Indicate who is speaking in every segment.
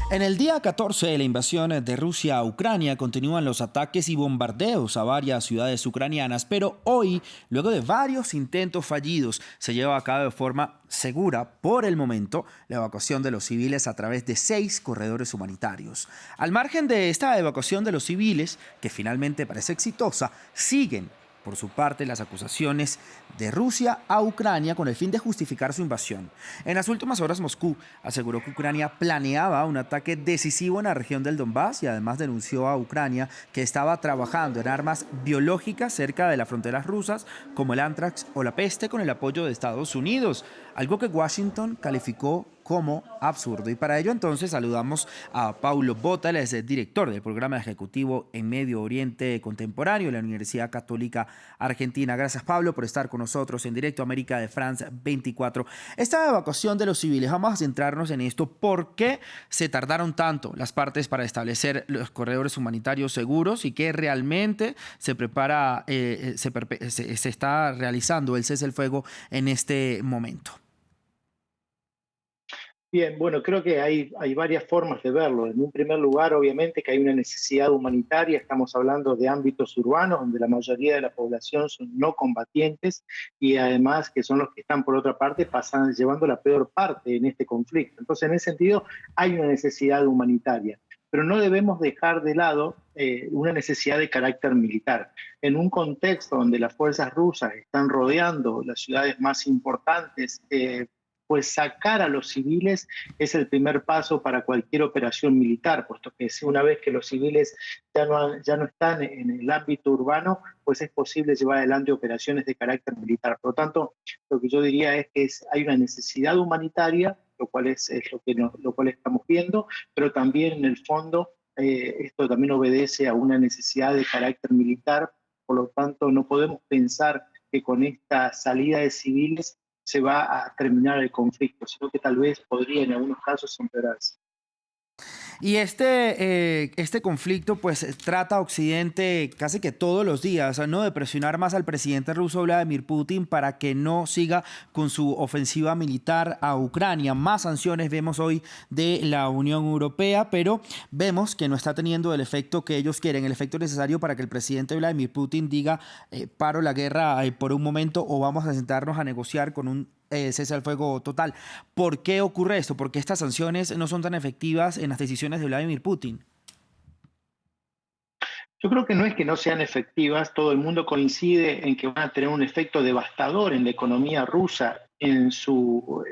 Speaker 1: En el día 14 de la invasión de Rusia a Ucrania continúan los ataques y bombardeos a varias ciudades ucranianas, pero hoy, luego de varios intentos fallidos, se lleva a cabo de forma segura, por el momento, la evacuación de los civiles a través de 6 corredores humanitarios. Al margen de esta evacuación de los civiles, que finalmente parece exitosa, siguen por su parte las acusaciones de Rusia a Ucrania con el fin de justificar su invasión. En las últimas horas, Moscú aseguró que Ucrania planeaba un ataque decisivo en la región del Donbass y además denunció a Ucrania que estaba trabajando en armas biológicas cerca de las fronteras rusas, como el anthrax o la peste, con el apoyo de Estados Unidos, algo que Washington calificó como absurdo. Y para ello entonces saludamos a Paulo Bota, él es el director del programa ejecutivo en Medio Oriente Contemporáneo de la Universidad Católica Argentina. Gracias, Pablo, por estar con nosotros en directo a América de France 24. Esta evacuación de los civiles, vamos a centrarnos en esto. ¿Por qué se tardaron tanto las partes para establecer los corredores humanitarios seguros y que realmente se prepara, se está realizando el cese el fuego en este momento?
Speaker 2: Bien, bueno, creo que hay varias formas de verlo. En un primer lugar, obviamente, que hay una necesidad humanitaria. Estamos hablando de ámbitos urbanos donde la mayoría de la población son no combatientes y además que son los que están, por otra parte, llevando la peor parte en este conflicto. Entonces, en ese sentido, hay una necesidad humanitaria. Pero no debemos dejar de lado una necesidad de carácter militar. En un contexto donde las fuerzas rusas están rodeando las ciudades más importantes, pues sacar a los civiles es el primer paso para cualquier operación militar, puesto que si una vez que los civiles ya no están en el ámbito urbano, pues es posible llevar adelante operaciones de carácter militar. Por lo tanto, lo que yo diría es que hay una necesidad humanitaria, lo cual es lo cual estamos viendo, pero también en el fondo esto también obedece a una necesidad de carácter militar. Por lo tanto, no podemos pensar que con esta salida de civiles se va a terminar el conflicto, sino que tal vez podría en algunos casos empeorarse.
Speaker 1: Y este conflicto pues trata a Occidente casi que todos los días, ¿no? De presionar más al presidente ruso Vladimir Putin para que no siga con su ofensiva militar a Ucrania. Más sanciones vemos hoy de la Unión Europea, pero vemos que no está teniendo el efecto que ellos quieren, el efecto necesario para que el presidente Vladimir Putin diga paro la guerra por un momento o vamos a sentarnos a negociar con un cese al fuego total. ¿Por qué ocurre esto? ¿Por qué estas sanciones no son tan efectivas en las decisiones de Vladimir Putin?
Speaker 2: Yo creo que no es que no sean efectivas, todo el mundo coincide en que van a tener un efecto devastador en la economía rusa, en su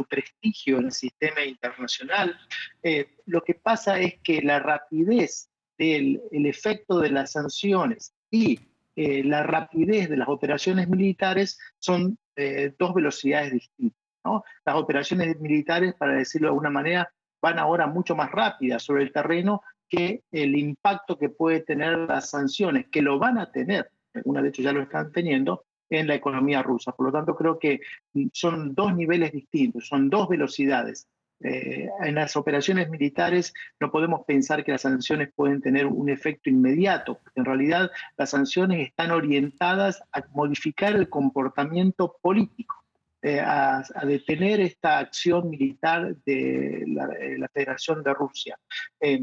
Speaker 2: prestigio en el sistema internacional. Lo que pasa es que la rapidez del el efecto de las sanciones y la rapidez de las operaciones militares son dos velocidades distintas, ¿no? Las operaciones militares, para decirlo de alguna manera, van ahora mucho más rápidas sobre el terreno que el impacto que puede tener las sanciones, que lo van a tener, algunas de hecho ya lo están teniendo, en la economía rusa. Por lo tanto, creo que son dos niveles distintos, son dos velocidades. En las operaciones militares no podemos pensar que las sanciones pueden tener un efecto inmediato, porque en realidad las sanciones están orientadas a modificar el comportamiento político, a detener esta acción militar de la Federación de Rusia. Eh,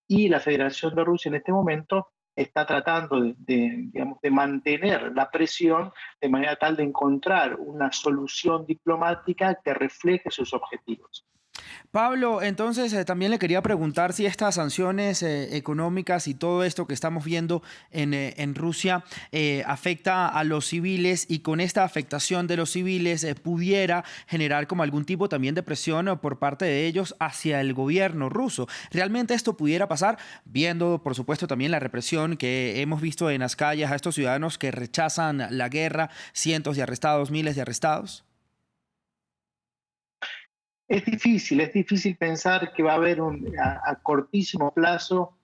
Speaker 2: y la Federación de Rusia en este momento está tratando digamos, de mantener la presión de manera tal de encontrar una solución diplomática que refleje sus objetivos.
Speaker 1: Pablo, entonces también le quería preguntar si estas sanciones económicas y todo esto que estamos viendo en Rusia afecta a los civiles y con esta afectación de los civiles pudiera generar como algún tipo también de presión por parte de ellos hacia el gobierno ruso. ¿Realmente esto pudiera pasar? Viendo, por supuesto, también la represión que hemos visto en las calles a estos ciudadanos que rechazan la guerra, cientos de arrestados, miles de arrestados.
Speaker 2: Es difícil pensar que va a haber a cortísimo plazo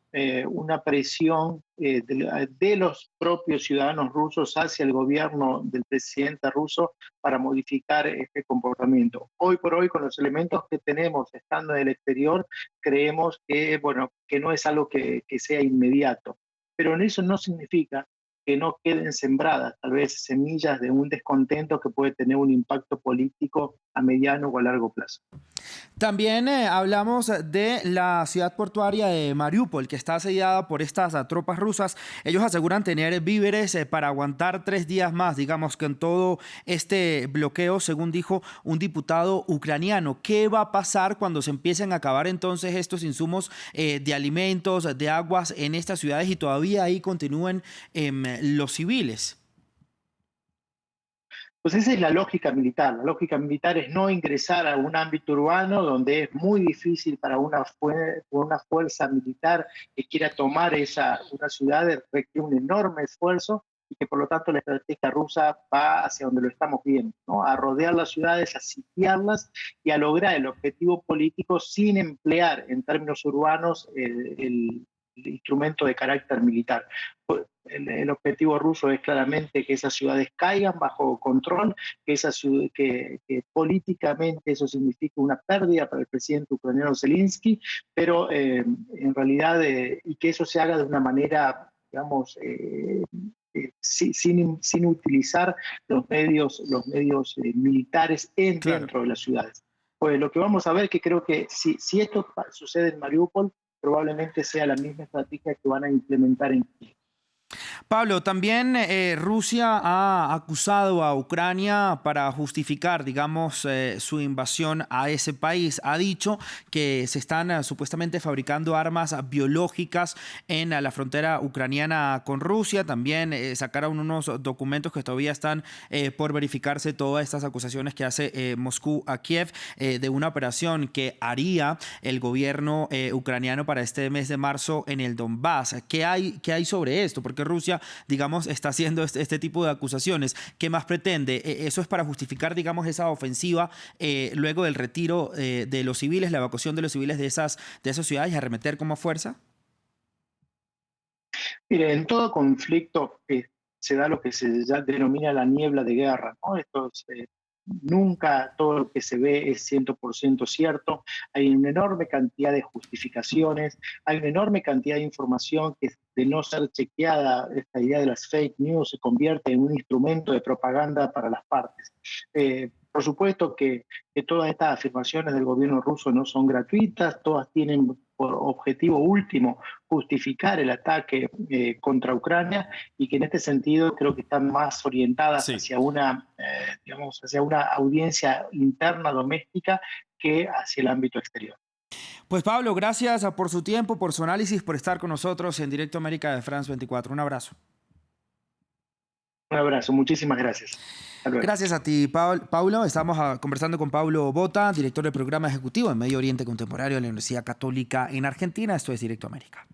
Speaker 2: una presión de los propios ciudadanos rusos hacia el gobierno del presidente ruso para modificar este comportamiento. Hoy por hoy, con los elementos que tenemos estando en el exterior, creemos que, bueno, que no es algo que sea inmediato. Pero eso no significa que no queden sembradas, tal vez semillas de un descontento que puede tener un impacto político a mediano o a largo plazo.
Speaker 1: También hablamos de la ciudad portuaria de Mariupol, que está asediada por estas tropas rusas. Ellos aseguran tener víveres para aguantar 3 días más, digamos, que en todo este bloqueo, según dijo un diputado ucraniano. ¿Qué va a pasar cuando se empiecen a acabar entonces estos insumos de alimentos, de aguas en estas ciudades y todavía ahí continúen los civiles?
Speaker 2: Pues esa es la lógica militar. La lógica militar es no ingresar a un ámbito urbano donde es muy difícil para una fuerza militar que quiera tomar una ciudad, requiere un enorme esfuerzo y que por lo tanto la estrategia rusa va hacia donde lo estamos viendo, ¿no? A rodear las ciudades, a sitiarlas y a lograr el objetivo político sin emplear en términos urbanos el instrumento de carácter militar. El objetivo ruso es claramente que esas ciudades caigan bajo control, que políticamente eso significa una pérdida para el presidente ucraniano Zelensky, pero en realidad, y que eso se haga de una manera, digamos, sin utilizar los medios militares dentro de las ciudades. Pues lo que vamos a ver, que creo que si esto sucede en Mariupol, probablemente sea la misma estrategia que van a implementar en Kiev.
Speaker 1: Pablo, también Rusia ha acusado a Ucrania para justificar, digamos, su invasión a ese país. Ha dicho que se están supuestamente fabricando armas biológicas en la frontera ucraniana con Rusia. También sacaron unos documentos que todavía están por verificarse, todas estas acusaciones que hace Moscú a Kiev de una operación que haría el gobierno ucraniano para este mes de marzo en el Donbass. ¿Qué hay sobre esto? Porque Rusia, digamos, está haciendo este tipo de acusaciones. ¿Qué más pretende? ¿Eso es para justificar, digamos, esa ofensiva luego del retiro de los civiles, la evacuación de los civiles de esas ciudades y arremeter como fuerza?
Speaker 2: Mire, en todo conflicto se da lo que se denomina la niebla de guerra, ¿no? Nunca todo lo que se ve es 100% cierto. Hay una enorme cantidad de justificaciones, hay una enorme cantidad de información que, de no ser chequeada, esta idea de las fake news se convierte en un instrumento de propaganda para las partes. Por supuesto que todas estas afirmaciones del gobierno ruso no son gratuitas, todas tienen por objetivo último justificar el ataque contra Ucrania, y que en este sentido creo que están más orientadas hacia hacia una audiencia interna doméstica que hacia el ámbito exterior.
Speaker 1: Pues Pablo, gracias por su tiempo, por su análisis, por estar con nosotros en Directo América de France 24. Un abrazo.
Speaker 2: Un abrazo, muchísimas gracias.
Speaker 1: Gracias a ti, Paulo. Estamos conversando con Pablo Bota, director del programa ejecutivo en Medio Oriente Contemporáneo de la Universidad Católica en Argentina. Esto es Directo América.